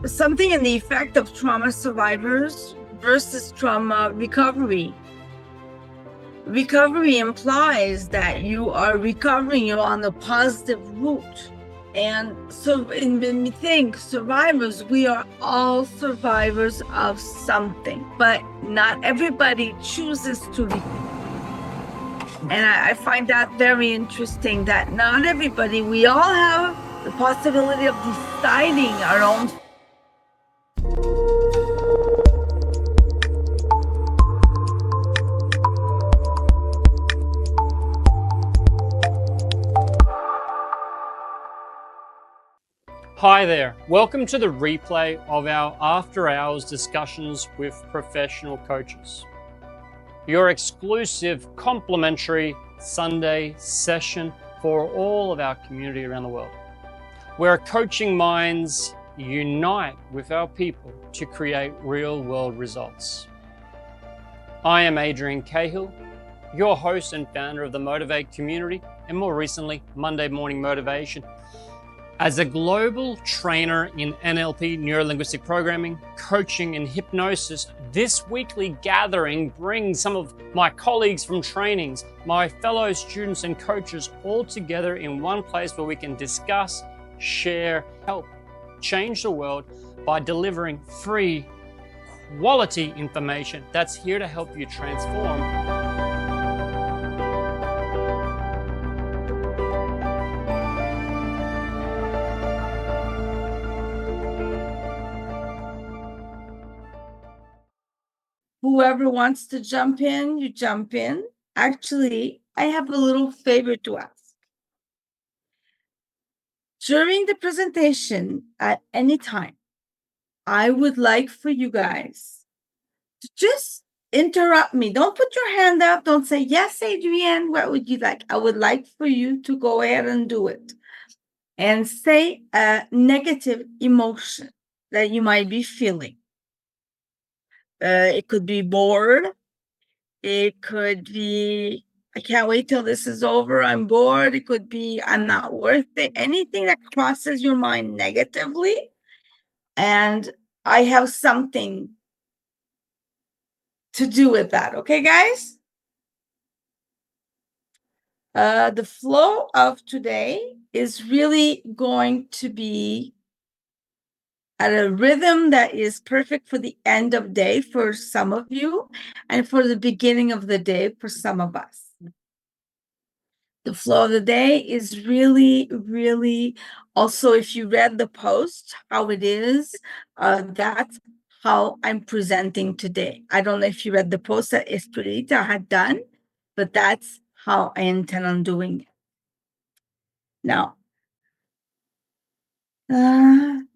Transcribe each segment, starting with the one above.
something in the effect of trauma survivors versus trauma recovery. Recovery implies that you are recovering, you're on the positive route. And so when we think survivors, we are all survivors of something, but not everybody chooses to recover. And I find that very interesting that not everybody, we all have the possibility of deciding our own. Hi there, welcome to the replay of our after hours discussions with professional coaches. Your exclusive complimentary Sunday session for all of our community around the world, where coaching minds unite with our people to create real world results. I am Adrian Cahill, your host and founder of the Motivate community, and more recently, Monday Morning Motivation. As a global trainer in NLP, neuro-linguistic programming, coaching, and hypnosis, this weekly gathering brings some of my colleagues from trainings, my fellow students and coaches all together in one place where we can discuss, share, help change the world by delivering free, quality information that's here to help you transform. Whoever wants to jump in, you jump in. Actually, I have a little favor to ask. During the presentation, at any time, I would like for you guys to just interrupt me. Don't put your hand up. Don't say, yes, Adrienne, what would you like? I would like for you to go ahead and do it. And say a negative emotion that you might be feeling. It could be bored. It could be, I can't wait till this is over. I'm bored. It could be, I'm not worth it. Anything that crosses your mind negatively. And I have something to do with that. Okay, guys? The flow of today is really going to be at a rhythm that is perfect for the end of day for some of you and for the beginning of the day for some of us. The flow of the day is really, really also, if you read the post, how it is, that's how I'm presenting today. I don't know if you read the post that Espirita had done, but that's how I intend on doing it. Now,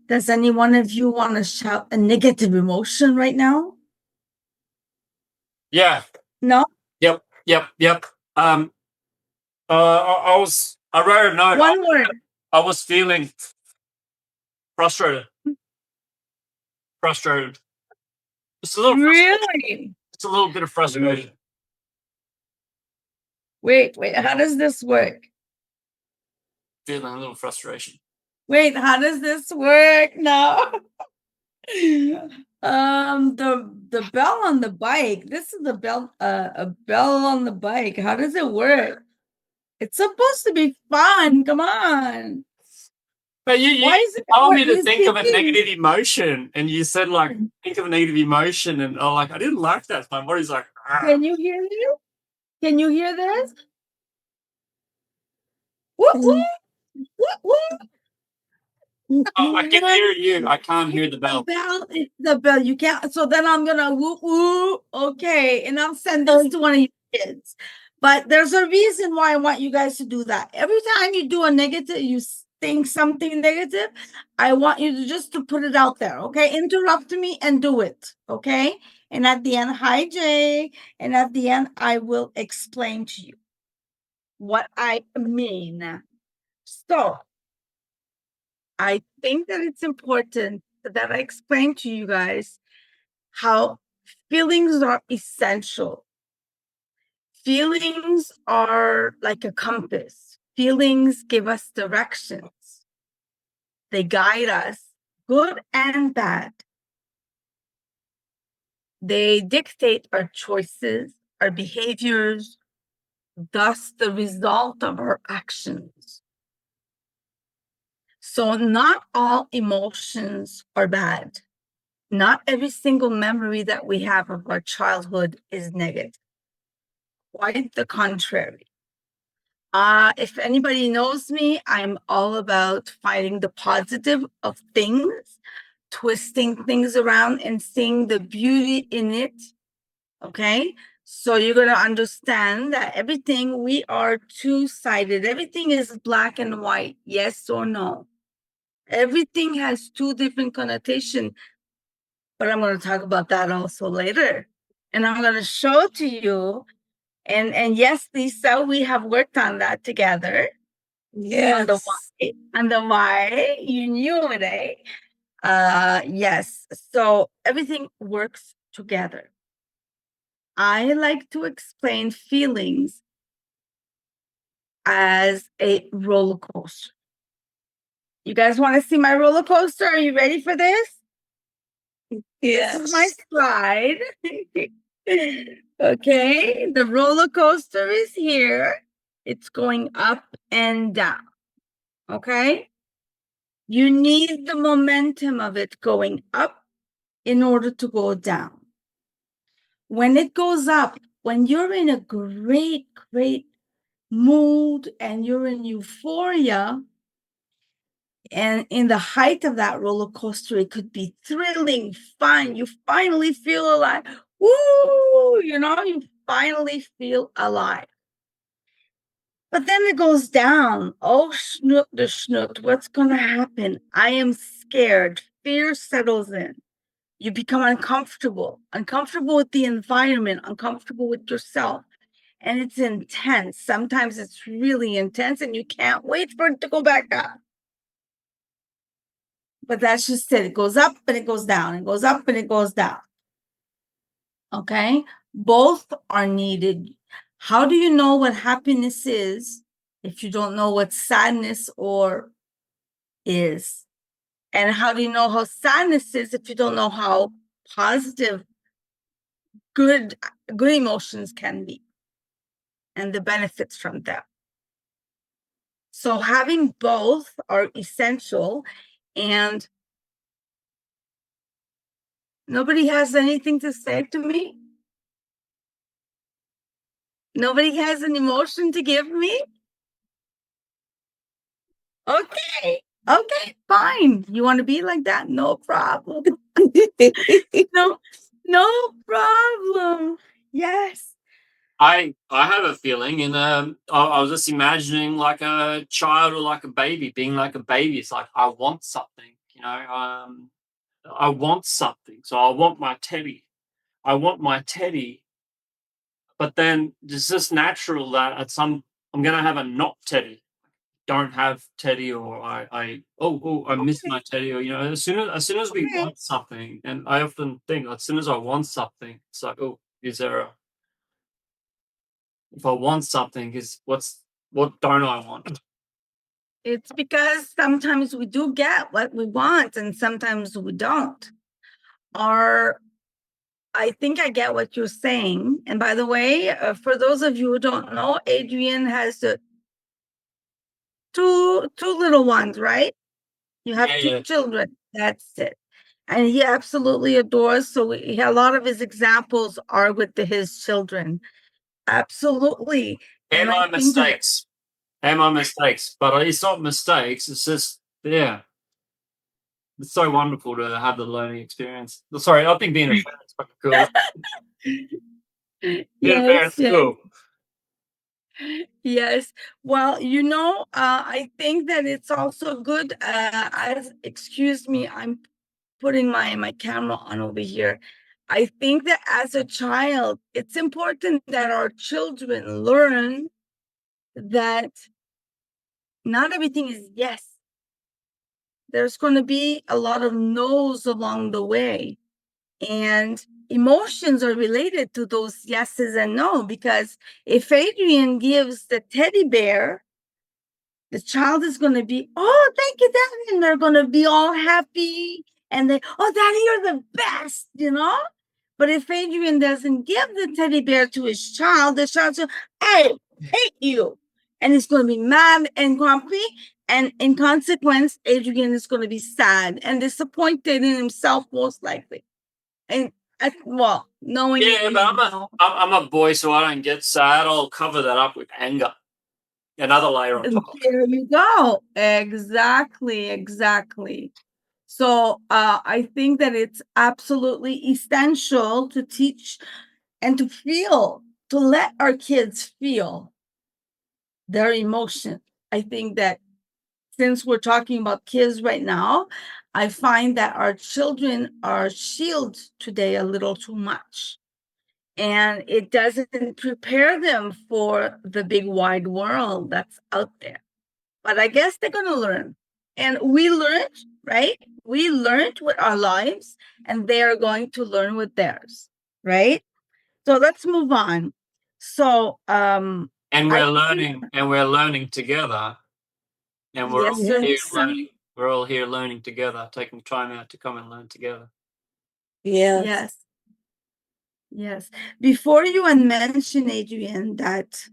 does any one of you want to shout a negative emotion right now? Yeah. No? Yep. I wrote a note. One word. I was feeling frustrated. Just a little. Really? It's a little bit of frustration. Wait. How does this work? Feeling a little frustration. Wait, how does this work now? The bell on the bike. This is the bell, a bell on the bike. How does it work? It's supposed to be fun. Come on. But you told me to think of a negative emotion, and you said think of a negative emotion, and I didn't like that. My body's like. Argh. Can you hear you? Can you hear this? Whoop. Oh, I can hear you. I can't hear the bell. The bell. You can't. So then I'm gonna whoop whoop. Okay, and I'll send this to one of your kids. But there's a reason why I want you guys to do that. Every time you do a negative, you think something negative, I want you to just to put it out there. Okay, interrupt me and do it. Okay, and at the end, hi Jay. And at the end, I will explain to you what I mean. So. I think that it's important that I explain to you guys how feelings are essential. Feelings are like a compass. Feelings give us directions. They guide us good and bad. They dictate our choices, our behaviors, thus the result of our actions. So not all emotions are bad. Not every single memory that we have of our childhood is negative. Quite the contrary. If anybody knows me, I'm all about finding the positive of things, twisting things around and seeing the beauty in it. Okay? So you're going to understand that everything, we are two-sided. Everything is black and white, yes or no. Everything has two different connotations, but I'm going to talk about that also later. And I'm going to show to you. And yes, Lisa, we have worked on that together. Yes. On the why, you knew it, eh? Yes. So everything works together. I like to explain feelings as a roller coaster. You guys want to see my roller coaster? Are you ready for this? Yes. This is my slide. Okay, the roller coaster is here. It's going up and down. Okay? You need the momentum of it going up in order to go down. When it goes up, when you're in a great mood and you're in euphoria, and in the height of that roller coaster, it could be thrilling, fun. You finally feel alive. Woo! You finally feel alive. But then it goes down. Oh, snoot the snoot. What's going to happen? I am scared. Fear settles in. You become uncomfortable with the environment, uncomfortable with yourself. And it's intense. Sometimes it's really intense and you can't wait for it to go back up. But that's just it. It goes up and it goes down. It goes up and it goes down. Okay? Both are needed. How do you know what happiness is if you don't know what sadness is? And how do you know how sadness is if you don't know how positive, good emotions can be and the benefits from them? So having both are essential, and nobody has anything to say to me? Nobody has an emotion to give me? Okay, fine. You want to be like that? No problem. No problem. Yes. I have a feeling, and I was just imagining like a child or like a baby being like a baby. It's like I want something, I want something, so I want my teddy. I want my teddy, but then it's just natural that I'm gonna have a not teddy. Don't have teddy, or I miss my teddy, or as soon as we Okay. want something, and I often think as soon as I want something, it's like, oh, is there a if I want something, what don't I want? It's because sometimes we do get what we want and sometimes we don't. I think I get what you're saying. And by the way, for those of you who don't know, Adrian has two little ones, right? You have two Yeah. children. That's it. And he absolutely adores. So a lot of his examples are with his children. Absolutely. And I my think mistakes. And my mistakes. But it's not mistakes, it's just, yeah. It's so wonderful to have the learning experience. Sorry, I think being a parent is fucking cool. Being a parent's cool. Yes. Well, I think that it's also good. Excuse me, I'm putting my camera on over here. I think that as a child, it's important that our children learn that not everything is yes. There's going to be a lot of no's along the way. And emotions are related to those yeses and no, because if Adrian gives the teddy bear The child is going to be, oh, thank you, Daddy. And they're going to be all happy. And they, oh, Daddy, you're the best, But if Adrian doesn't give the teddy bear to his child, the child's going, I hate you. And he's going to be mad and grumpy. And in consequence, Adrian is going to be sad and disappointed in himself, most likely. And knowing Yeah, but I'm a boy, so I don't get sad. I'll cover that up with anger. Another layer on top. There you go. Exactly. So I think that it's absolutely essential to teach and to feel, to let our kids feel their emotion. I think that since we're talking about kids right now, I find that our children are shielded today a little too much. And it doesn't prepare them for the big wide world that's out there. But I guess they're going to learn. And we learned, right? We learned with our lives, and they are going to learn with theirs, right? So let's move on. So, and we're learning together. And we're yes, all here learning. We're all here learning together, taking time out to come and learn together. Yes. Before you mention, Adrian, that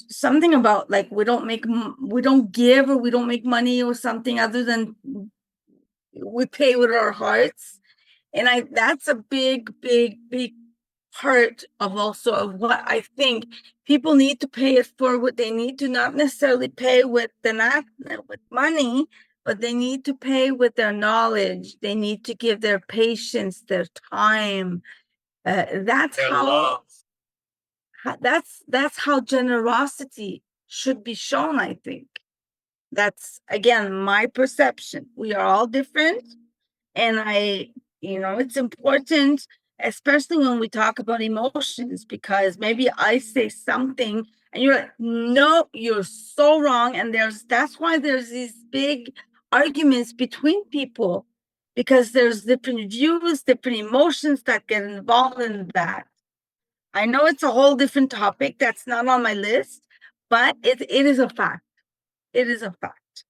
something about like we don't give or we don't make money or something other than we pay with our hearts, and that's a big part of also of what I think people need to pay it for. What they need to not necessarily pay with with money, but they need to pay with their knowledge. They need to give their patience, their time. That's Their how love. that's how generosity should be shown. I think that's, again, my perception. We are all different, and it's important, especially when we talk about emotions, because maybe I say something and you're like, no, you're so wrong. And that's why there's these big arguments between people, because there's different views, different emotions that get involved in that. I know it's a whole different topic that's not on my list, but it is a fact. It is a fact.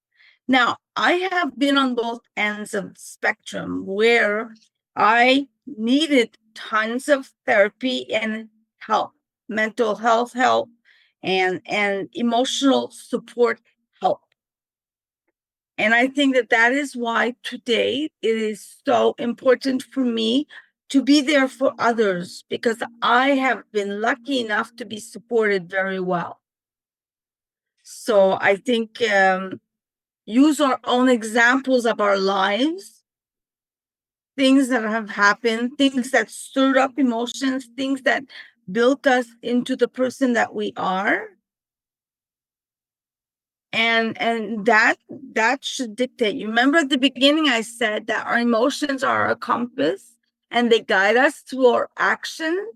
Now, I have been on both ends of the spectrum where I needed tons of therapy and help, mental health help, and emotional support help. And I think that is why today it is so important for me to be there for others, because I have been lucky enough to be supported very well. So I think use our own examples of our lives, things that have happened, things that stirred up emotions, things that built us into the person that we are. And that should dictate. You remember at the beginning I said that our emotions are a compass and they guide us through our actions.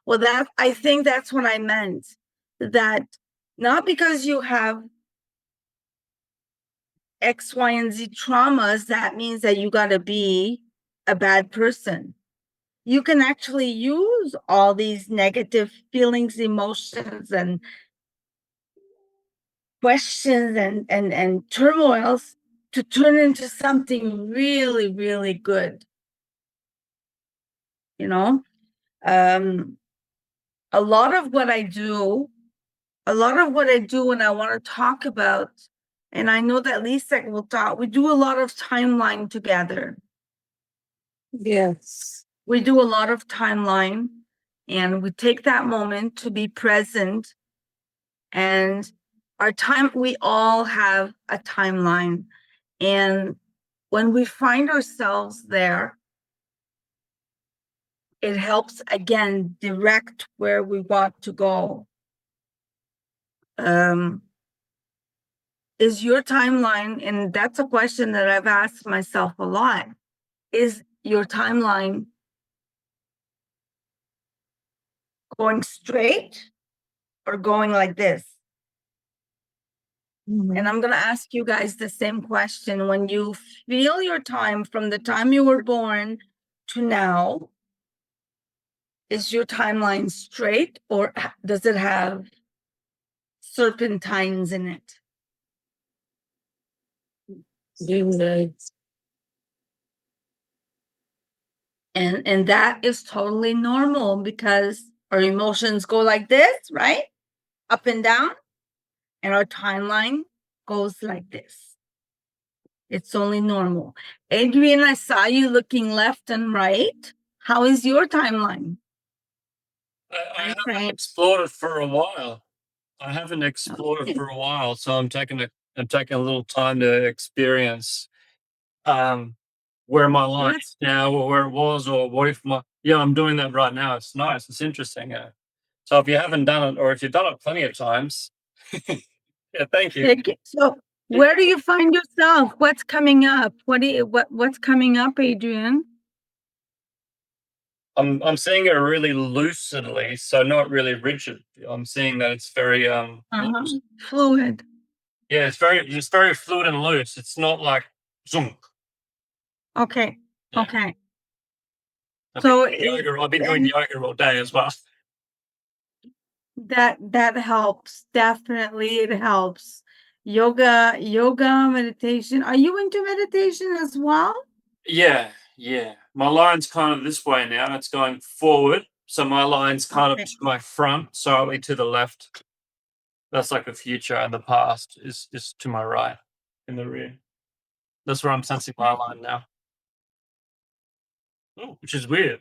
Well, I think that's what I meant. That not because you have X, Y, and Z traumas, that means that you got to be a bad person. You can actually use all these negative feelings, emotions, and questions and turmoils to turn into something really, really good. A lot of what I do when I want to talk about, and I know that Lisa will talk, we do a lot of timeline together. Yes. We do a lot of timeline, and we take that moment to be present. And we all have a timeline. And when we find ourselves there, it helps, again, direct where we want to go. Is your timeline, and that's a question that I've asked myself a lot, is your timeline going straight or going like this? And I'm going to ask you guys the same question. When you feel your time from the time you were born to now, is your timeline straight or does it have serpentines in it. And that is totally normal because our emotions go like this, right? Up and down. And our timeline goes like this. It's only normal. Adrian, I saw you looking left and right. How is your timeline? I haven't explored it for a while. I haven't explored it for a while, so I'm taking a little time to experience where my line is now, or where it was, or what if I'm doing that right now. It's nice. It's interesting. So if you haven't done it, or if you've done it plenty of times, yeah, thank you. So where do you find yourself? What's coming up? What's coming up, Adrian? I'm seeing it really lucidly, so not really rigid. I'm seeing that it's very loose. Fluid. Yeah, it's very fluid and loose. It's not like zoom. Okay. Yeah. Okay. I've So been doing yoga all day as well. that helps. Definitely it helps. Yoga, meditation. Are you into meditation as well? Yeah. My line's kind of this way now. It's going forward, so my line's kind of to my front, slightly to the left. That's like the future, and the past is to my right, in the rear. That's where I'm sensing my line now. Which is weird.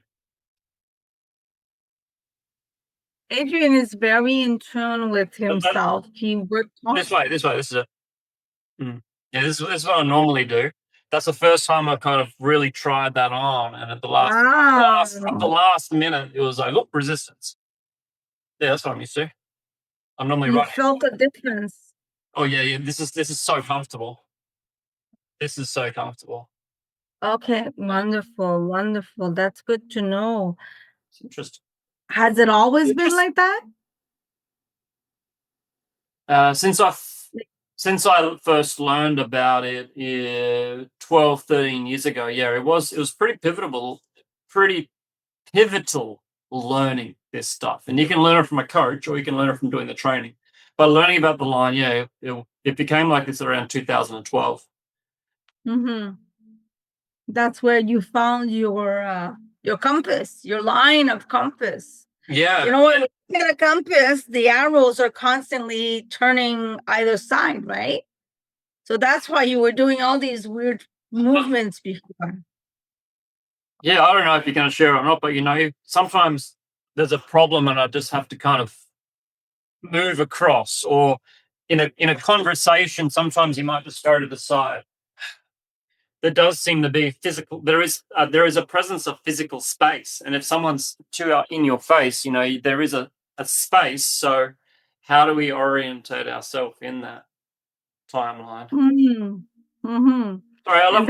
Adrian is very in tune with himself. He worked on This way. This is it. Yeah, this is what I normally do. That's the first time I kind of really tried that on, and at the last minute, it was like, look, resistance. Yeah, that's what I'm used to. I'm normally You right. felt a difference. Oh yeah. This is so comfortable. This is so comfortable. Okay, wonderful. That's good to know. It's interesting. Has it always been like that? Since I first learned about it 12, 13 years ago, yeah, it was pretty pivotal learning this stuff. And you can learn it from a coach, or you can learn it from doing the training. But learning about the line, yeah, it became like this around 2012. Mm-hmm. That's where you found your compass, your line of compass. Yeah. You know, when we look at a compass, the arrows are constantly turning either side, right? So that's why you were doing all these weird movements before. Yeah, I don't know if you're going to share it or not, but sometimes there's a problem, and I just have to kind of move across, or in a conversation, sometimes you might just go to the side. There does seem to be physical. There is a presence of physical space, and if someone's too in your face, there is a space. So, how do we orientate ourselves in that timeline? Sorry, I love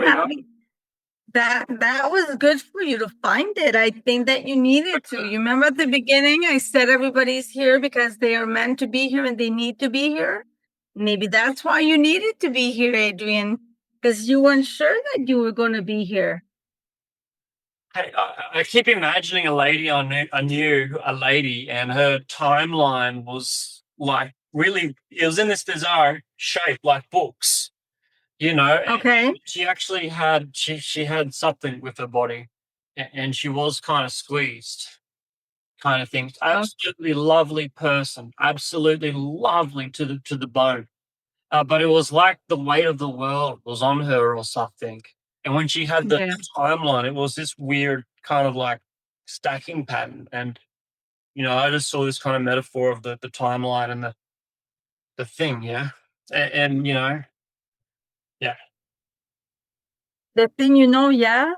that was good for you to find it. I think that you needed to. You remember at the beginning, I said everybody's here because they are meant to be here and they need to be here. Maybe that's why you needed to be here, Adrian, because you weren't sure that you were going to be here. Hey, I keep imagining a lady I knew a lady, and her timeline was like really. It was in this bizarre shape, like books. Okay. She actually had she had something with her body, and she was kind of squeezed, kind of thing. Absolutely lovely person, absolutely lovely to the bone. But it was like the weight of the world was on her or something. And when she had the timeline, it was this weird kind of like stacking pattern. And I just saw this kind of metaphor of the timeline and the thing, yeah. And yeah. The thing, yeah.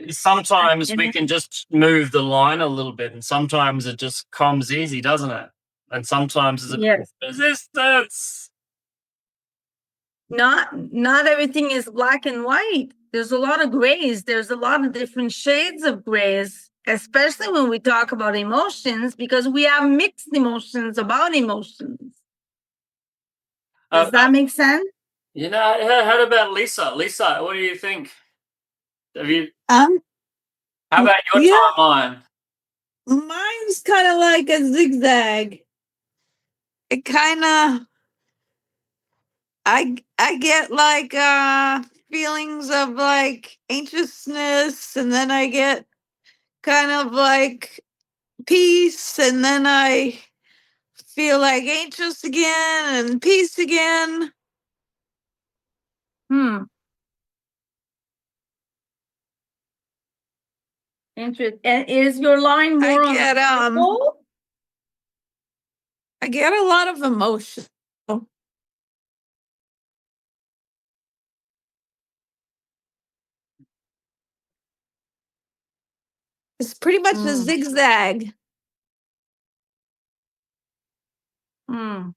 Sometimes we can just move the line a little bit, and sometimes it just comes easy, doesn't it? And sometimes it's a bit of resistance. Not everything is black and white. There's a lot of grays. There's a lot of different shades of grays, especially when we talk about emotions, because we have mixed emotions about emotions. Does that make sense? How about Lisa? Lisa, what do you think? How about your timeline? Mine's kind of like a zigzag. it kind of, I get like feelings of like anxiousness, and then I get kind of like peace, and then I feel like anxious again and peace again. Hmm. Interesting. And is your line more on get, the purple? I get a lot of emotion. It's pretty much a zigzag. Hmm.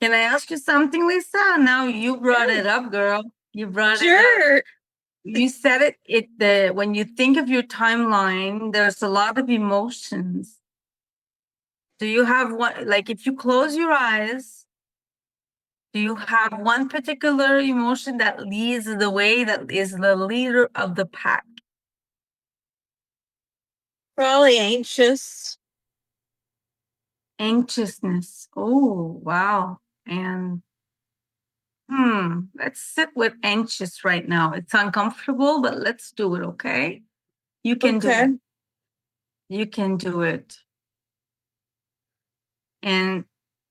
Can I ask you something, Lisa? Now you brought it up, girl. You brought it up. Sure. You said it when you think of your timeline, there's a lot of emotions. Do you have one, like if you close your eyes, do you have one particular emotion that leads the way, that is the leader of the pack? Probably anxious. Anxiousness. Oh, wow. And let's sit with anxious right now. It's uncomfortable, but let's do it, okay? You can do it. You can do it. And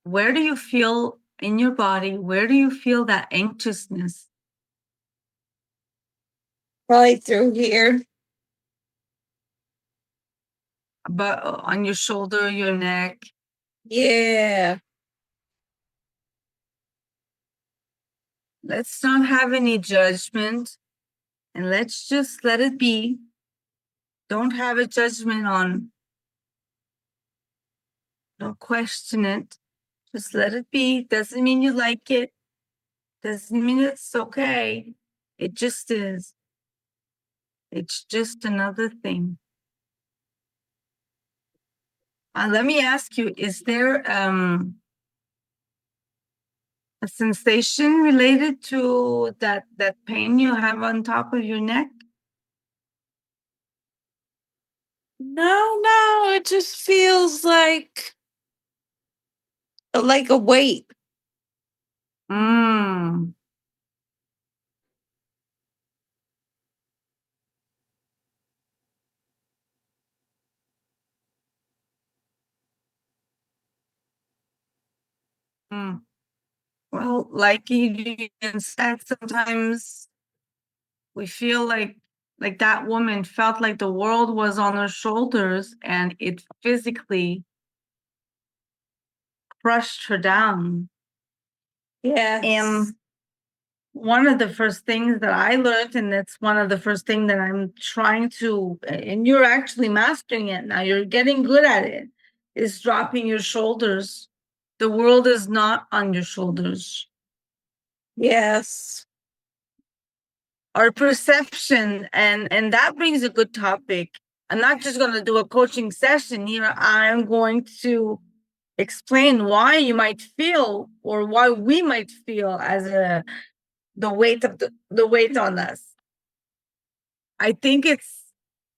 where do you feel in your body? Where do you feel that anxiousness? Probably through here. But on your shoulder, your neck. Yeah. Let's not have any judgment, and let's just let it be. Don't have a judgment on. Don't question it. Just let it be. Doesn't mean you like it. Doesn't mean it's okay. It just is. It's just another thing. Let me ask you, is there a sensation related to that pain you have on top of your neck? No, it just feels like a weight. Mm. Mm. Well, like you said, sometimes we feel like that woman felt like the world was on her shoulders and it physically crushed her down. Yes. And one of the first things that I learned, and that's one of the first things that I'm trying to, and you're actually mastering it now, you're getting good at it, is dropping your shoulders. The world is not on your shoulders. Yes. Our perception, and that brings a good topic. I'm not just going to do a coaching session here. I'm going to explain why you might feel, or why we might feel as the weight of the weight on us. I think it's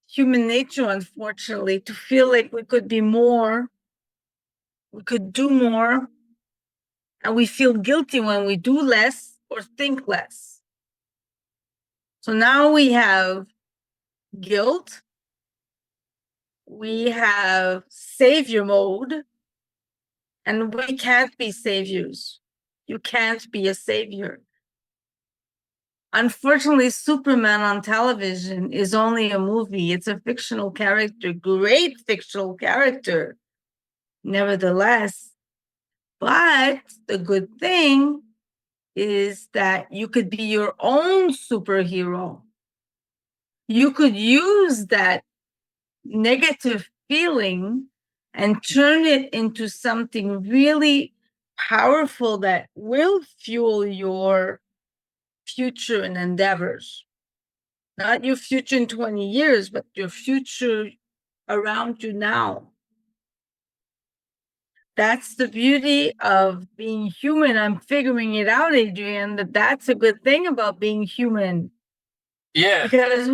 human nature, unfortunately, to feel like we could be more, we could do more, and we feel guilty when we do less or think less. So now we have guilt, we have savior mode, and we can't be saviors. You can't be a savior. Unfortunately, Superman on television is only a movie. It's a fictional character, great fictional character, nevertheless. But the good thing is that you could be your own superhero. You could use that negative feeling and turn it into something really powerful that will fuel your future and endeavors. Not your future in 20 years, but your future around you now. That's the beauty of being human. I'm figuring it out, Adrian, that's a good thing about being human. Yeah. Because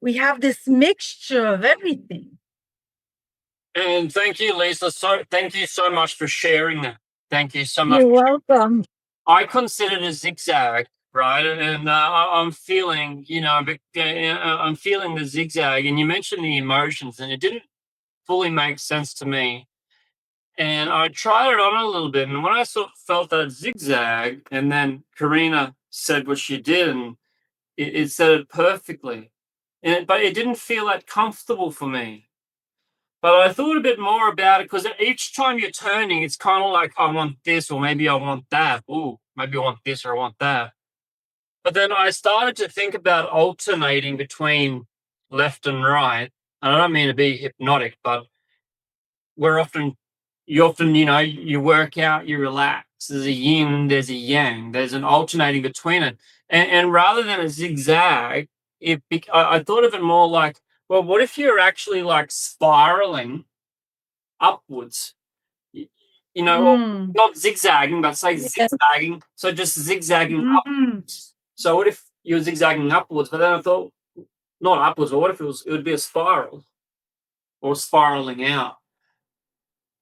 we have this mixture of everything. And thank you, Lisa. Thank you so much for sharing that. Thank you so much. You're welcome. I considered a zigzag, right? And I'm feeling, I'm feeling the zigzag. And you mentioned the emotions, and it didn't fully make sense to me. And I tried it on a little bit, and when I felt that zigzag, and then Karina said what she did, and it said it perfectly, but it didn't feel that comfortable for me. But I thought a bit more about it because each time you're turning, it's kind of like I want this, or maybe I want that. Ooh, maybe I want this or I want that. But then I started to think about alternating between left and right. And I don't mean to be hypnotic, but you often, you work out, you relax. There's a yin, there's a yang, there's an alternating between it. And rather than a zigzag, I thought of it more like, well, what if you're actually like spiraling upwards? Mm. Not zigzagging, but say Yes. zigzagging. So just zigzagging upwards. So what if you're zigzagging upwards? But then I thought, not upwards, but what if it would be a spiral or spiraling out?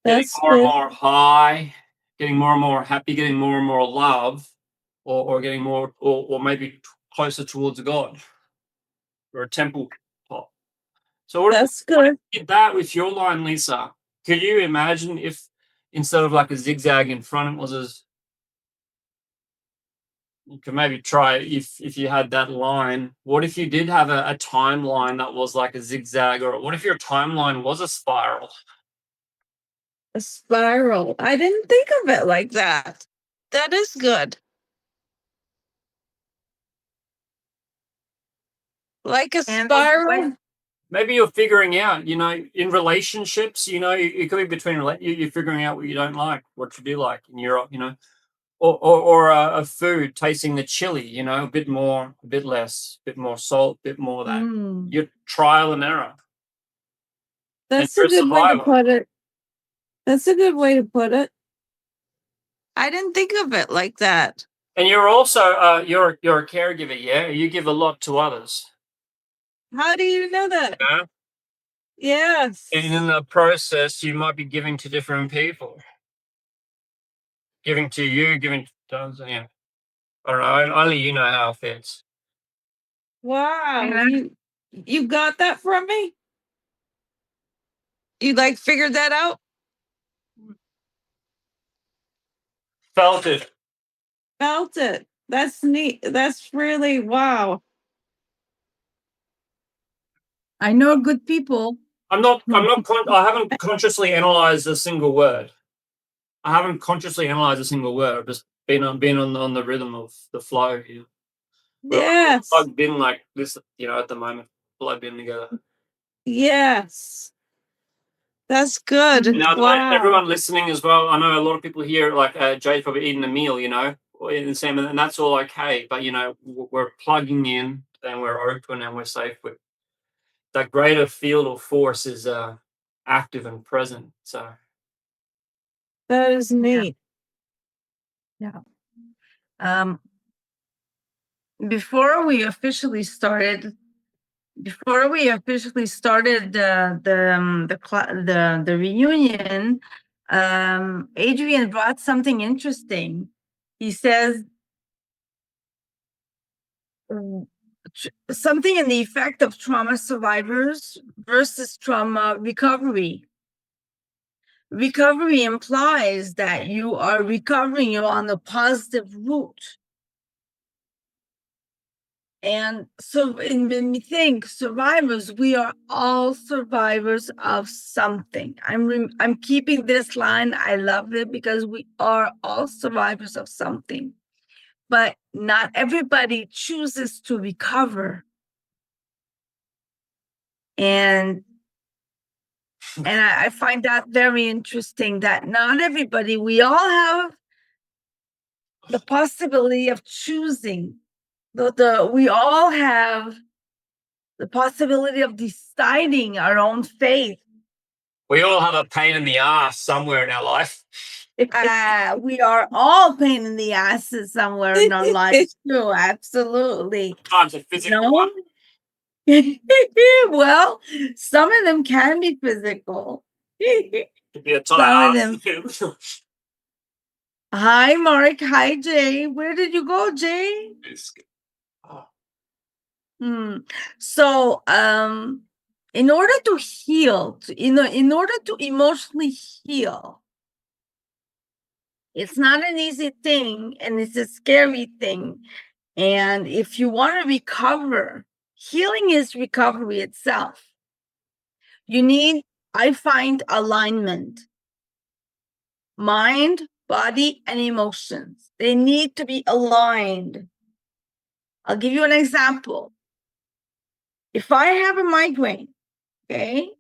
Getting That's more and good. more high, getting more and more happy, getting more and more love, or getting more, or maybe closer towards God or a temple top. So what That's if good. you did that with your line, Lisa? Could you imagine if instead of like a zigzag in front, it was as you could maybe try if you had that line. What if you did have a timeline that was like a zigzag, or what if your timeline was a spiral? A spiral. I didn't think of it like that. That is good. Like a And spiral. Maybe you're figuring out, in relationships, it could be between you're figuring out what you don't like, what you do like in Europe, or a food, tasting the chili, a bit more, a bit less, a bit more salt, a bit more of that. Your trial and error. That's And a good way to put it. That's a good way to put it. I didn't think of it like that. And you're also you're a caregiver, yeah. You give a lot to others. How do you know that? Yeah. Yes. And in the process, you might be giving to different people. Giving to you, giving to others, yeah. I don't know. Only you know how it fits. Wow. You got that from me? You like figured that out? Felt it. Felt it. That's neat. That's really wow. I know good people. I haven't consciously analyzed a single word. I haven't consciously analyzed a single word. I've just been on the rhythm of the flow here. Yes. Plugged in like this, at the moment, plugged in together. Yes. That's good. Now, Wow. everyone listening as well, I know a lot of people here, like Jay's probably eating a meal, or in the same, and that's all okay. But we're plugging in, and we're open, and we're safe. That greater field of force is active and present. So That is neat. Yeah. Before we officially started the reunion, Adrian brought something interesting. He says something in the effect of trauma survivors versus trauma recovery. Recovery implies that you are recovering, you're on the positive route. And so when we think survivors, we are all survivors of something. I'm keeping this line. I love it because we are all survivors of something. But not everybody chooses to recover. And I find that very interesting that not everybody, we all have the possibility of choosing. We all have the possibility of deciding our own fate. we all have a pain in the ass somewhere in our life. We are all pain in the asses somewhere in our lives too. Absolutely. Sometimes a physical one. Well, some of them can be physical. Could be a Some tie. of them. Hi, Mark. Hi, Jay. Where did you go, Jay? So, in order to heal, in order to emotionally heal, it's not an easy thing and it's a scary thing. And if you want to recover, healing is recovery itself. You need, I find, alignment. Mind, body, and emotions. They need to be aligned. I'll give you an example. If I have a migraine, okay,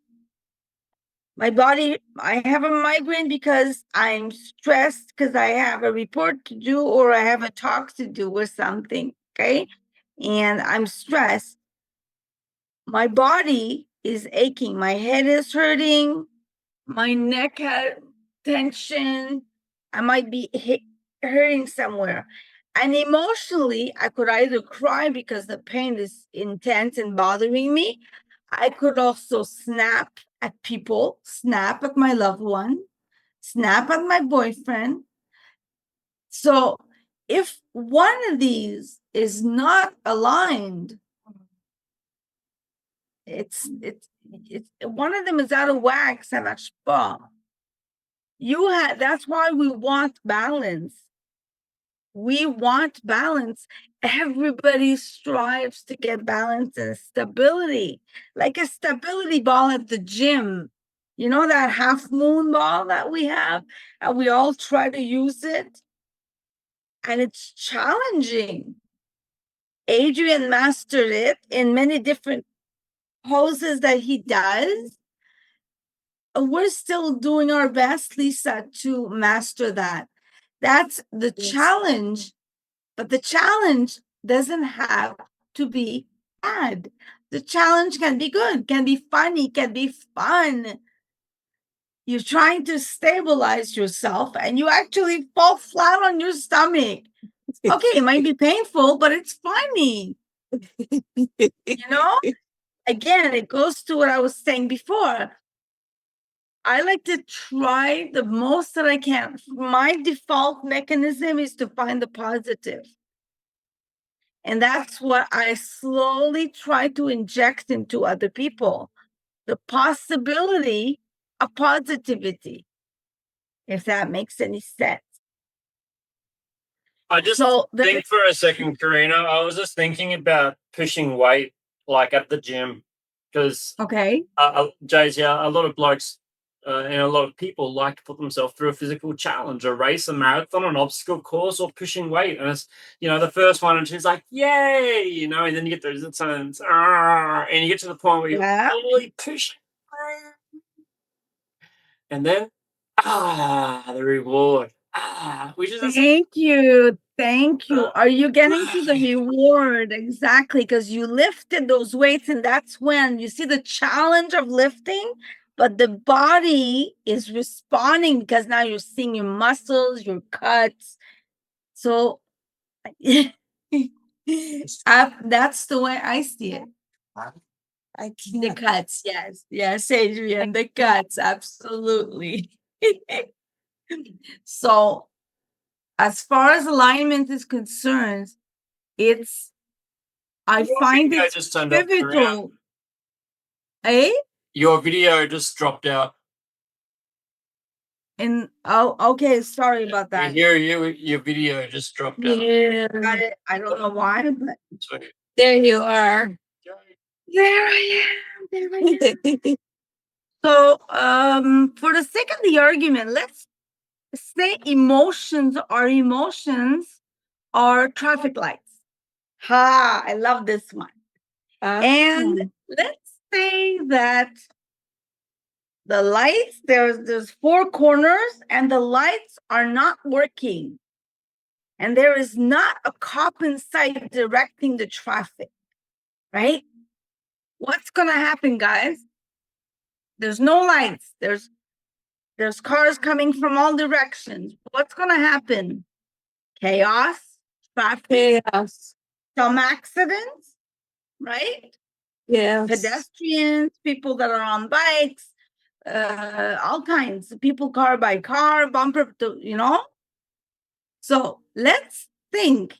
I have a migraine because I'm stressed because I have a report to do or I have a talk to do or something, okay, and I'm stressed. My body is aching. My head is hurting. My neck has tension. I might be hurting somewhere. And emotionally, I could either cry because the pain is intense and bothering me. I could also snap at people, snap at my loved one, snap at my boyfriend. So if one of these is not aligned, it's one of them is out of whack, ça marche pas. That's why we want balance. We want balance. Everybody strives to get balance and stability, like a stability ball at the gym. You know that half moon ball that we have, and we all try to use it, and it's challenging. Adrian mastered it in many different poses that he does. We're still doing our best, Lisa, to master that. That's the challenge, but the challenge doesn't have to be bad. The challenge can be good, can be funny, can be fun. You're trying to stabilize yourself and you actually fall flat on your stomach. Okay, it might be painful, but it's funny. You know? Again, it goes to what I was saying before. I like to try the most that I can. My default mechanism is to find the positive. And that's what I slowly try to inject into other people. The possibility of positivity, if that makes any sense. I just think for a second, Karina, I was just thinking about pushing weight, like at the gym, because Jay's, a lot of blokes and a lot of people like to put themselves through a physical challenge, a race, a marathon, an obstacle course, or pushing weight. And it's, the first one, and she's like, yay, and then you get the resistance, and you get to the point where you're really pushing. And then, the reward. Which is Thank you. Are you getting to the reward? Exactly, because you lifted those weights, and that's when you see the challenge of lifting, but the body is responding because now you're seeing your muscles, your cuts. So that's the way I see it. The cuts, yes, Adrian, the cuts, absolutely. So as far as alignment is concerned, I find it pivotal. Your video just dropped out. And okay, sorry about that. Your video just dropped out. I don't know why, but there you are. There I am. So, for the sake of the argument, let's say emotions are traffic lights. I love this one. And let's say that the lights, there's four corners and the lights are not working. And there is not a cop in sight directing the traffic, right? What's going to happen, guys? There's no lights. There's cars coming from all directions. What's going to happen? Chaos, traffic, some accidents, right? Yes. Pedestrians, people that are on bikes. all kinds, people car by car, bumper to, So let's think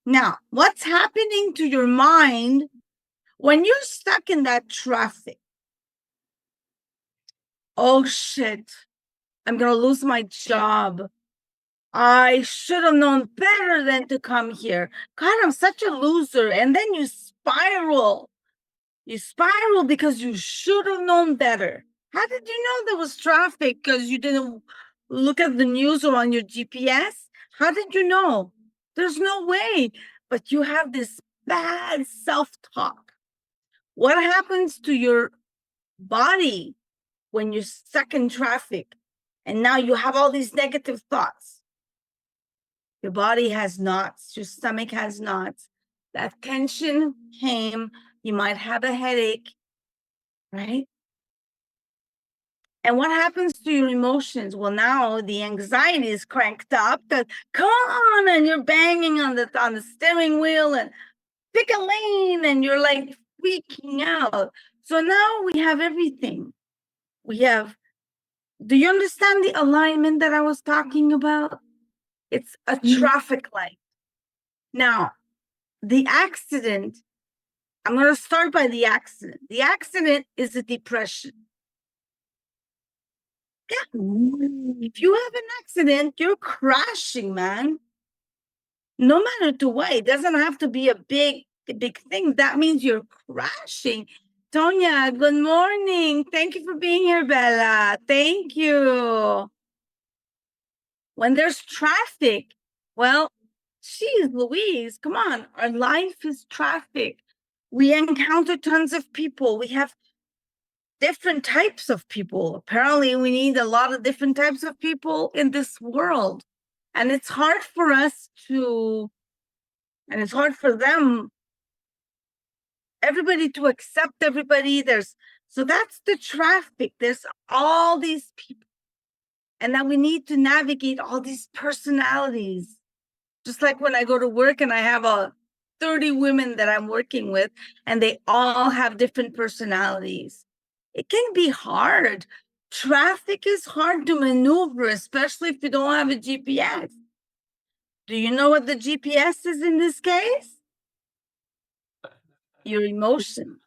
now, what's happening to your mind when you're stuck in that traffic? Oh shit, I'm gonna lose my job. I should have known better than to come here. God, I'm such a loser. And then you spiral. You spiral because you should have known better. How did you know there was traffic? Because you didn't look at the news or on your GPS? How did you know? There's no way. But you have this bad self talk. What happens to your body when you're stuck in traffic and now you have all these negative thoughts? Your body has knots, your stomach has knots. That tension came. You might have a headache, right? And what happens to your emotions? Well, now the anxiety is cranked up. Come on, and you're banging on the steering wheel and pick a lane, and you're like freaking out. So now we have everything. We have. Do you understand the alignment that I was talking about? It's a traffic light. Now, the accident, I'm going to start by the accident. The accident is a depression. Yeah. If you have an accident, you're crashing, man. No matter to what, it doesn't have to be a big thing. That means you're crashing. Tonya, good morning. Thank you for being here, Bella. Thank you. When there's traffic, well, geez, Louise, come on. Our life is traffic. We encounter tons of people. We have different types of people. Apparently, we need a lot of different types of people in this world. And it's hard for us and it's hard for them, everybody to accept everybody. So that's the traffic. There's all these people. And now we need to navigate all these personalities. Just like when I go to work and I have 30 women that I'm working with, and they all have different personalities. It can be hard. Traffic is hard to maneuver, especially if you don't have a GPS. Do you know what the GPS is in this case? Your emotion.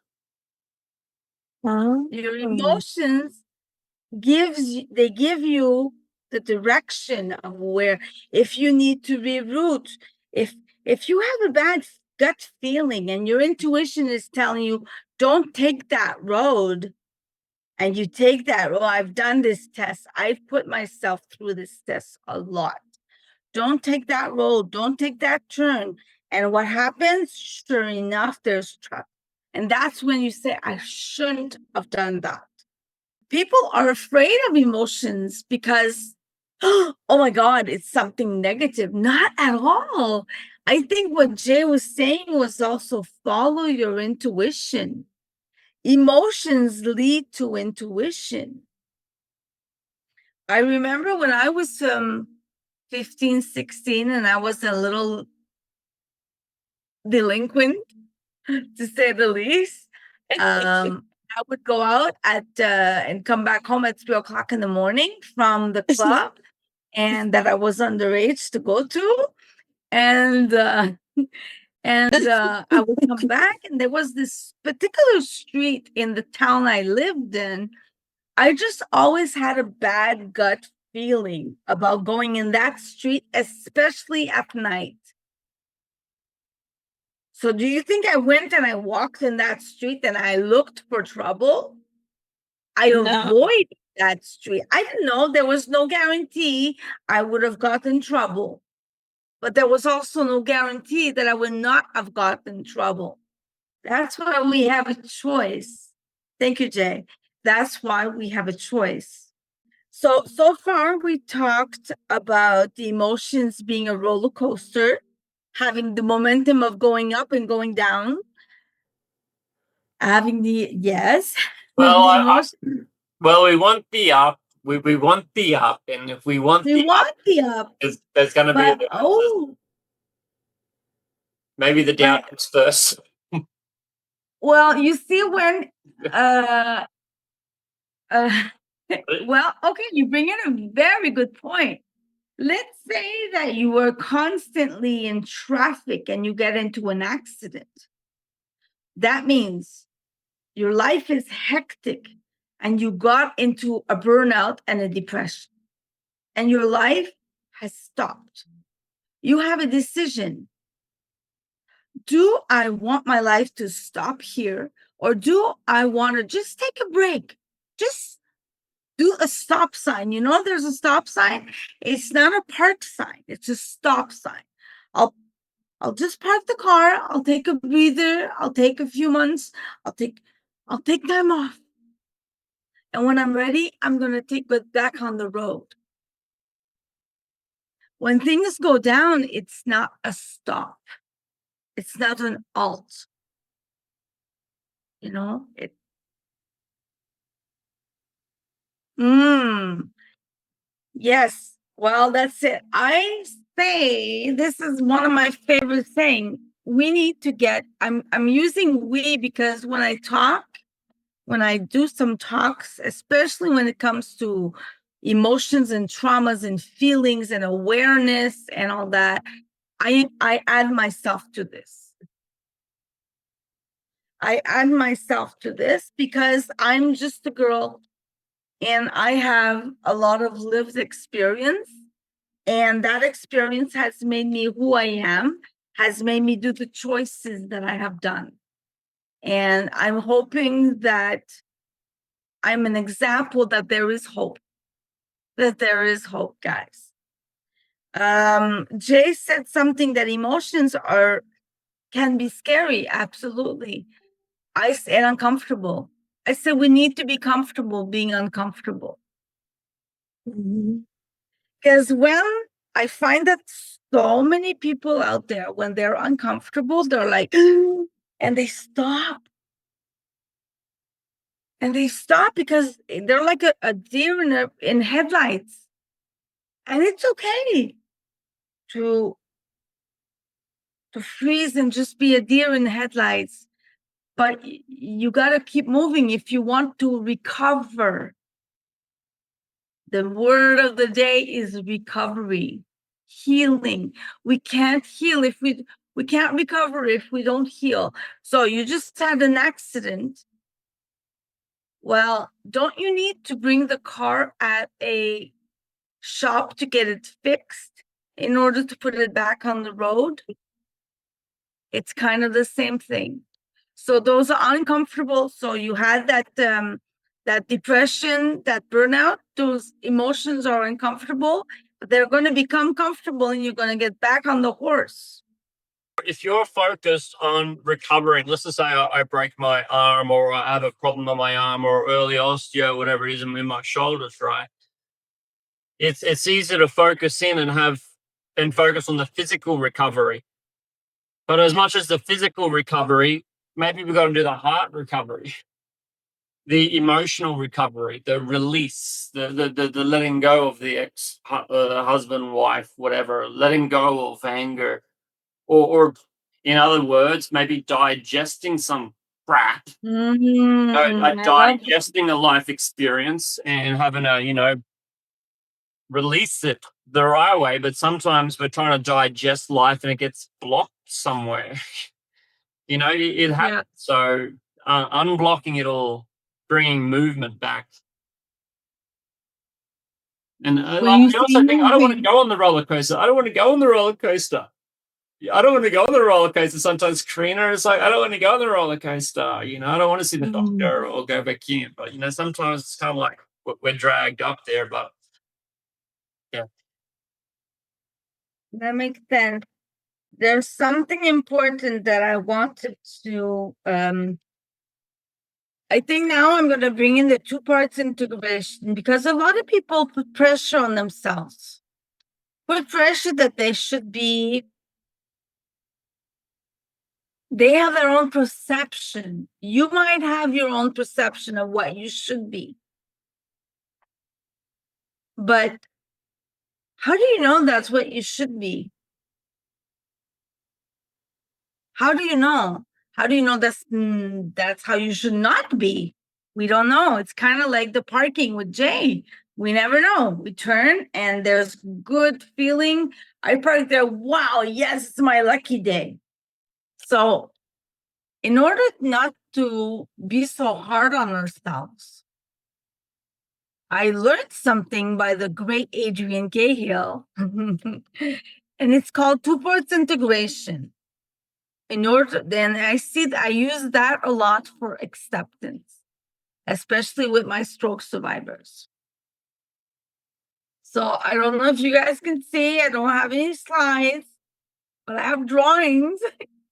Your emotions give you the direction of where, if you need to reroute, if you have a bad gut feeling and your intuition is telling you don't take that road, and you take that road. I've done this test. I've put myself through this test a lot. Don't take that road. Don't take that turn. And what happens? Sure enough, there's traffic. And that's when you say, I shouldn't have done that. People are afraid of emotions because, oh my God, it's something negative. Not at all. I think what Jay was saying was also follow your intuition. Emotions lead to intuition. I remember when I was 15, 16, and I was a little delinquent, to say the least. I would go out and come back home at 3:00 in the morning from the club, and that I was underage to go to. And I would come back, and there was this particular street in the town I lived in. I just always had a bad gut feeling about going in that street, especially at night. So do you think I went and I walked in that street and I looked for trouble? I avoided that street. I didn't know, there was no guarantee I would have gotten trouble. But there was also no guarantee that I would not have gotten trouble. That's why we have a choice. Thank you, Jay. That's why we have a choice. So far we talked about the emotions being a roller coaster, having the momentum of going up and going down, having yes. Well, well, we want the up. We want the up, and if we want the up, there's going to be a down. Maybe the down comes first. Well, you see, when Well, okay, you bring in a very good point. Let's say that you were constantly in traffic and you get into an accident. That means your life is hectic and you got into a burnout and a depression, and your life has stopped. You have a decision. Do I want my life to stop here, or do I want to just take a break? Just do a stop sign. You know, there's a stop sign. It's not a park sign. It's a stop sign. I'll I'll just park the car. I'll take a breather. I'll take a few months. I'll take time off. And when I'm ready, I'm gonna take it back on the road. When things go down, it's not a stop. It's not an alt. You know, mm, yes. Well, that's it. I say this is one of my favorite things. We need to get, I'm using we because when I do some talks, especially when it comes to emotions and traumas and feelings and awareness and all that, I add myself to this. I add myself to this because I'm just a girl and I have a lot of lived experience. And that experience has made me who I am, has made me do the choices that I have done. And I'm hoping that I'm an example that there is hope, guys. Jay said something that emotions can be scary. Absolutely. I said uncomfortable. I said we need to be comfortable being uncomfortable. Because when I find that so many people out there, when they're uncomfortable, they're like, and they stop. And they stop because they're like a deer in headlights. And it's okay to freeze and just be a deer in headlights. But you got to keep moving if you want to recover. The word of the day is recovery, healing. We can't heal if we can't recover if we don't heal. So you just had an accident. Well, don't you need to bring the car at a shop to get it fixed in order to put it back on the road? It's kind of the same thing. So those are uncomfortable. So you had that depression, that burnout, those emotions are uncomfortable, but they're going to become comfortable and you're going to get back on the horse. If you're focused on recovering, let's just say I break my arm or I have a problem on my arm or early osteo, whatever it is in my shoulders, right? It's easier to focus in and focus on the physical recovery. But as much as the physical recovery, maybe we've got to do the heart recovery, the emotional recovery, the release, the letting go of the husband, wife, whatever, letting go of anger, or in other words, maybe digesting some crap, digesting a life experience and having a, release it the right way. But sometimes we're trying to digest life and it gets blocked somewhere. It happens. Yeah. So unblocking it all, bringing movement back. And I also think I don't want to go on the roller coaster. I don't want to go on the roller coaster. I don't want to go on the roller coaster. Sometimes Karina is like, I don't want to go on the roller coaster. I don't want to see the doctor or go back in. But sometimes it's kind of like we're dragged up there. But yeah, That makes sense. There's something important that I wanted to I think now I'm going to bring in the two parts integration because a lot of people put pressure on themselves. Put pressure that they have their own perception. You might have your own perception of what you should be. But how do you know that's what you should be? How do you know? How do you know that's how you should not be? We don't know. It's kind of like the parking with Jay. We never know. We turn and there's good feeling. I parked there. Wow, yes, it's my lucky day. So in order not to be so hard on ourselves, I learned something by the great Adrian Cahill, and it's called two-parts integration. Then I see that I use that a lot for acceptance, especially with my stroke survivors. So I don't know if you guys can see, I don't have any slides, but I have drawings.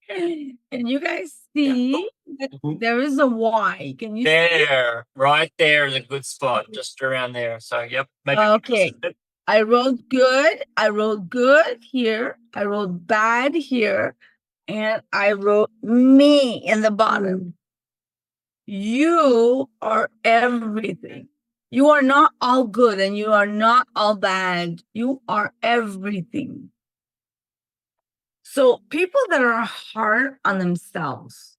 And you guys see that there is a Y. Can you see? There, right there is a good spot, just around there. So, yep. Maybe Okay. I wrote good. I wrote good here. I wrote bad here. And I wrote me in the bottom. You are everything. You are not all good and you are not all bad. You are everything. So people that are hard on themselves,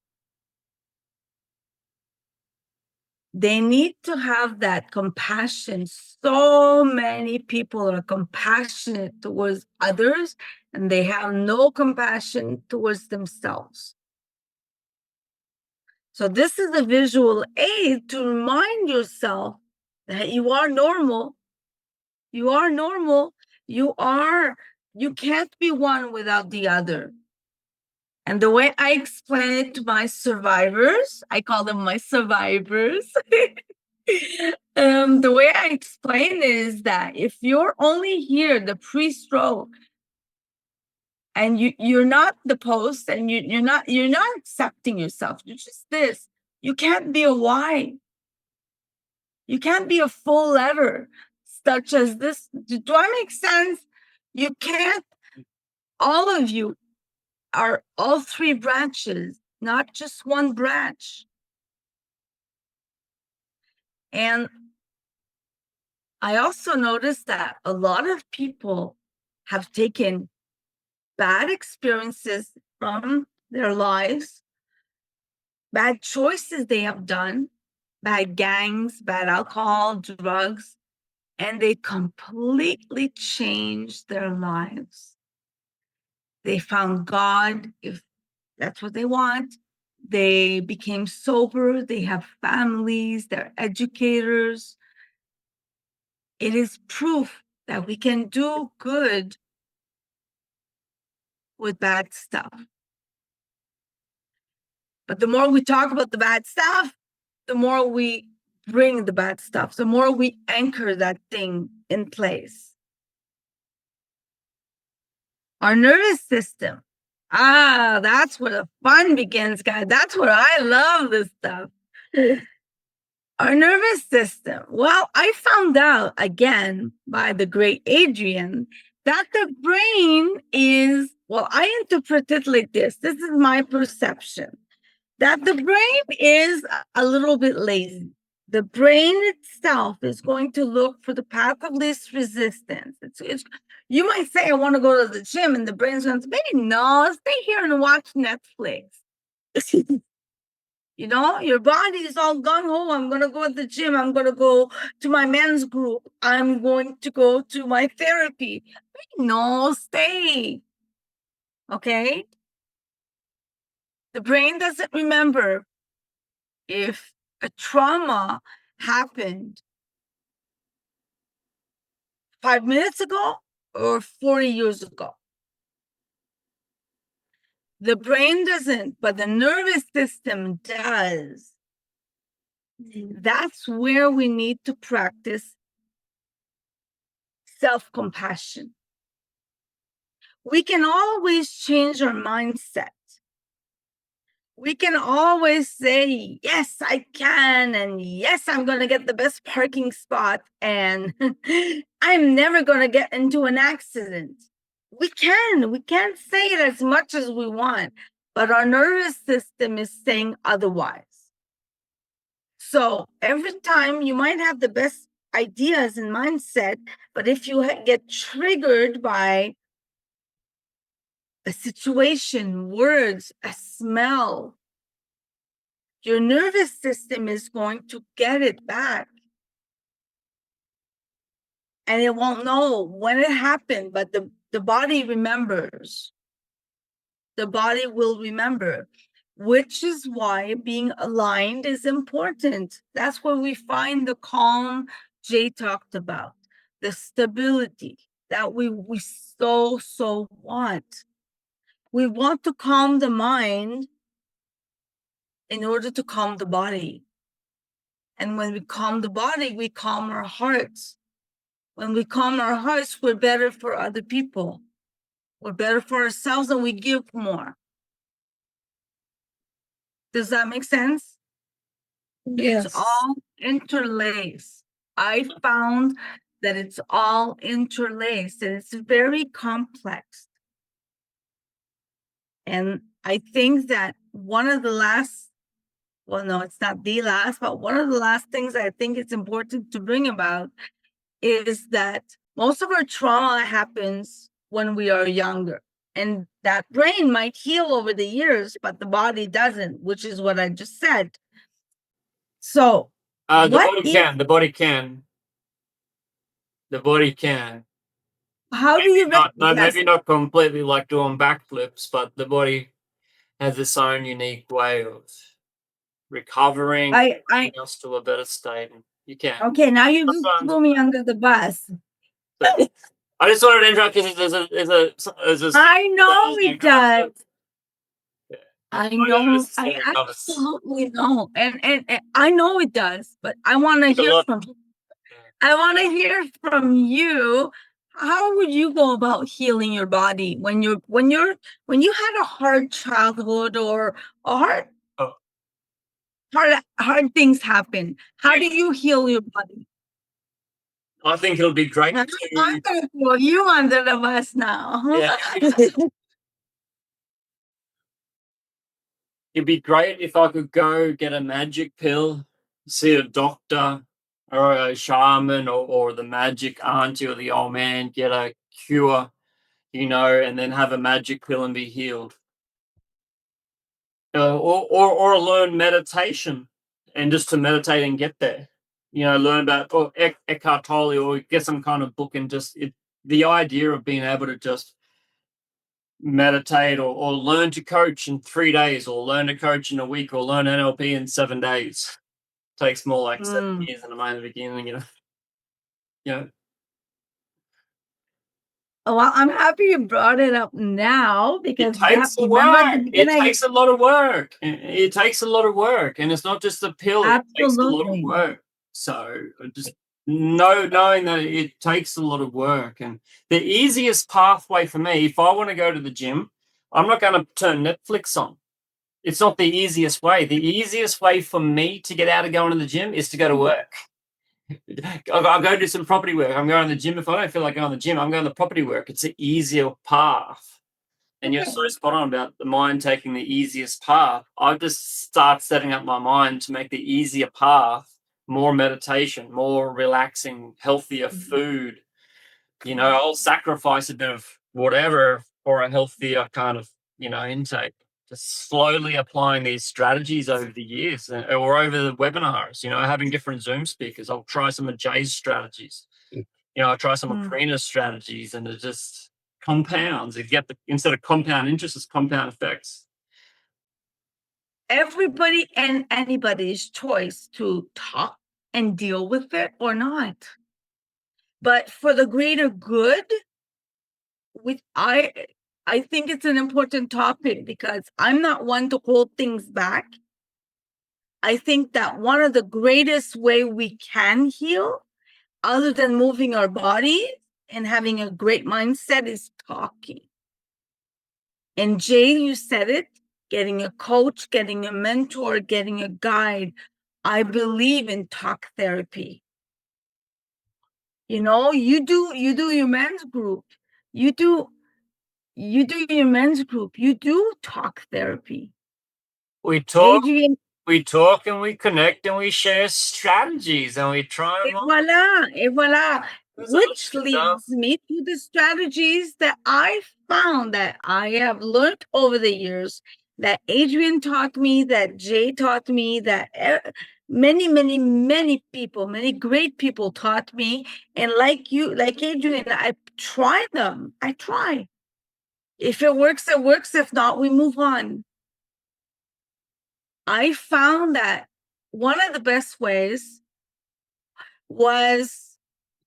they need to have that compassion. So many people are compassionate towards others and they have no compassion towards themselves. So this is a visual aid to remind yourself that you are normal. You are normal. You can't be one without the other. And the way I explain it to my survivors, I call them my survivors. The way I explain it is that if you're only here, the pre-stroke, and you're not the post, and you're not accepting yourself, you're just this. You can't be a Y. You can't be a full letter, such as this. Do I make sense? You can't. All of you are all three branches, not just one branch. And I also noticed that a lot of people have taken bad experiences from their lives, bad choices they have done, bad gangs, bad alcohol, drugs, and they completely changed their lives. They found God, if that's what they want. They became sober. They have families. They're educators. It is proof that we can do good with bad stuff. But the more we talk about the bad stuff, the more we bring the bad stuff, the more we anchor that thing in place. Our nervous system. That's where the fun begins, guys. That's where I love this stuff. Our nervous system. Well, I found out again by the great Adrian that the brain is, well, I interpret it like this. This is my perception, that the brain is a little bit lazy. The brain itself is going to look for the path of least resistance. You might say, I want to go to the gym, and the brain's going to say, no, stay here and watch Netflix. You know, your body is all gung ho. I'm going to go to the gym. I'm going to go to my men's group. I'm going to go to my therapy. No, stay. Okay? The brain doesn't remember if a trauma happened 5 minutes ago or 40 years ago. The brain doesn't, but the nervous system does. That's where we need to practice self-compassion. We can always change our mindset. We can always say, yes, I can, and yes, I'm going to get the best parking spot, and I'm never going to get into an accident. We can say it as much as we want, but our nervous system is saying otherwise. So every time you might have the best ideas and mindset, but if you get triggered by a situation, words, a smell, your nervous system is going to get it back. And it won't know when it happened, but the body remembers. The body will remember, which is why being aligned is important. That's where we find the calm Jay talked about, the stability that we so want. We want to calm the mind in order to calm the body. And when we calm the body, we calm our hearts. When we calm our hearts, we're better for other people. We're better for ourselves and we give more. Does that make sense? Yes. It's all interlaced. I found that it's all interlaced and it's very complex. And I think that one of the last, well, no, it's not the last, but one of the last things I think it's important to bring about is that most of our trauma happens when we are younger. And that brain might heal over the years, but the body doesn't, which is what I just said. So, The what body if, can. The body can. The body can. how do you Not, no, yes, maybe not completely like doing backflips, but the body has its own unique way of recovering, I bringing us to a better state. And you can. okay, now you just Sometimes. threw me under the bus. So, I just wanted to interrupt because there's a I know that it comes does. Yeah. I I know, noticed I that it covers absolutely know. And I know it does, but I want to a hear lot. from you. I want to hear from you. How would you go about healing your body when you had a hard childhood or a Oh, hard things happen? How do you heal your body? I think it'll be great I'm to. gonna throw you under the bus now. Yeah. It'd be great if I could go get a magic pill, see a doctor or a shaman or the magic auntie or the old man, get a cure, and then have a magic pill and be healed. Or learn meditation and just to meditate and get there. Learn about Eckhart Tolle or get some kind of book and the idea of being able to just meditate or learn to coach in 3 days or learn to coach in a week or learn NLP in 7 days takes more like 7 years than it might in the beginning, you know. Well, I'm happy you brought it up now because It you have takes to remember at the work. It beginning. takes a lot of work. It takes a lot of work, and it's not just a pill. It takes a lot of Absolutely. work. So just knowing that it takes a lot of work, and the easiest pathway for me, if I want to go to the gym, I'm not going to turn Netflix on. It's not the easiest way. The easiest way for me to get out of going to the gym is to go to work. I'll go do some property work. I'm going to the gym. If I don't feel like going to the gym, I'm going to property work. It's an easier path. And you're so spot on about the mind taking the easiest path. I just start setting up my mind to make the easier path more meditation, more relaxing, healthier food. I'll sacrifice a bit of whatever for a healthier kind of, intake. Just slowly applying these strategies over the years or over the webinars, having different Zoom speakers. I'll try some of Jay's strategies. I'll try some of Karina's strategies and it just compounds. You get instead of compound interest, it's compound effects. Everybody and anybody's choice to talk and deal with it or not. But for the greater good, I think it's an important topic because I'm not one to hold things back. I think that one of the greatest way we can heal, other than moving our body and having a great mindset, is talking. And Jay, you said it, getting a coach, getting a mentor, getting a guide. I believe in talk therapy. You do your men's group. You do your men's group. You do talk therapy. We talk, Adrian, and we connect and we share strategies and we try et voila. There's Which other stuff. leads me to the strategies that I found that I have learned over the years that Adrian taught me, that Jay taught me, that many, many, many people, many great people taught me. And like you, like Adrian, I try them. I try. If it works, it works. If not, we move on. I found that one of the best ways was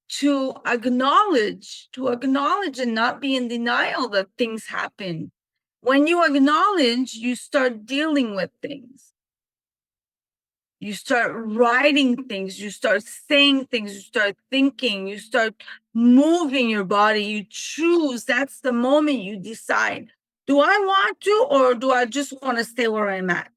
to acknowledge and not be in denial that things happen. When you acknowledge, you start dealing with things. You start writing things, you start saying things, you start thinking, you start moving your body, you choose. That's the moment you decide, do I want to, or do I just want to stay where I'm at?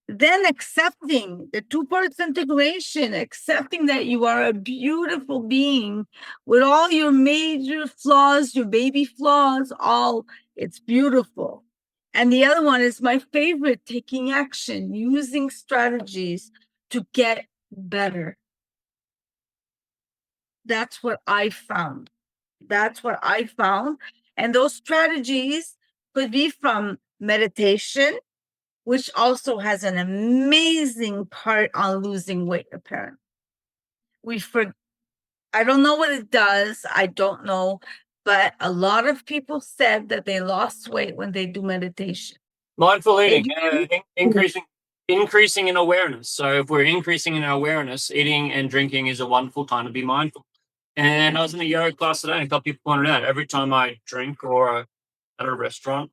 Then accepting the two parts integration, accepting that you are a beautiful being with all your major flaws, your baby flaws, all, it's beautiful. And the other one is my favorite, taking action, using strategies to get better. That's what I found. That's what I found. And those strategies could be from meditation, which also has an amazing part on losing weight, apparently. I don't know what it does. I don't know. But a lot of people said that they lost weight when they do meditation. Mindful eating, increasing in awareness. So if we're increasing in our awareness, eating and drinking is a wonderful time to be mindful. And I was in a yoga class today, and a couple people pointed out every time I drink or at a restaurant.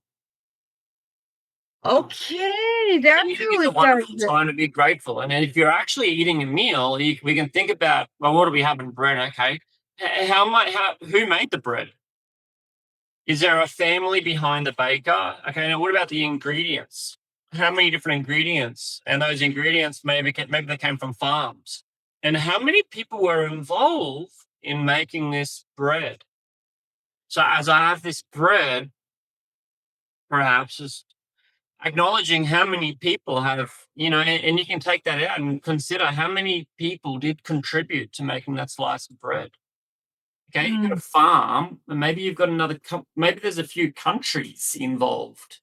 Okay, that's It's a wonderful time to be grateful. And if you're actually eating a meal, we can think about, well, what do we have in bread? Okay, who made the bread? Is there a family behind the baker? Okay, now what about the ingredients? How many different ingredients? And those ingredients maybe they came from farms. And how many people were involved in making this bread? So as I have this bread, perhaps just acknowledging how many people have, and you can take that out and consider how many people did contribute to making that slice of bread. Okay, you've got a farm, and maybe you've got maybe there's a few countries involved,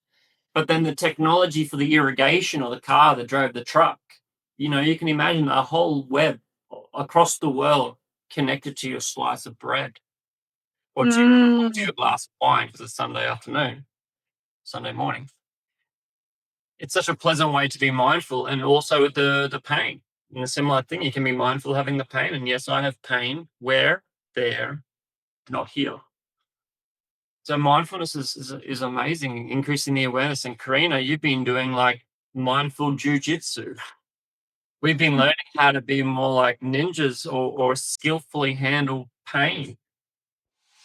but then the technology for the irrigation or the car that drove the truck, you can imagine a whole web across the world connected to your slice of bread or to your glass of wine because it's Sunday afternoon, Sunday morning. It's such a pleasant way to be mindful, and also with the pain. And a similar thing, you can be mindful having the pain. And yes, I have pain where, there, not here. So mindfulness is amazing, increasing the awareness. And Karina, you've been doing like mindful jujitsu. We've been learning how to be more like ninjas or skillfully handle pain.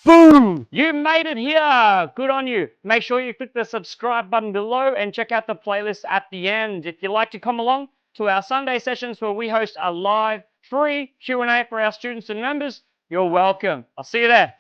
Boom! You made it here! Good on you. Make sure you click the subscribe button below and check out the playlist at the end. If you'd like to come along to our Sunday sessions where we host a live free Q&A for our students and members, you're welcome. I'll see you there.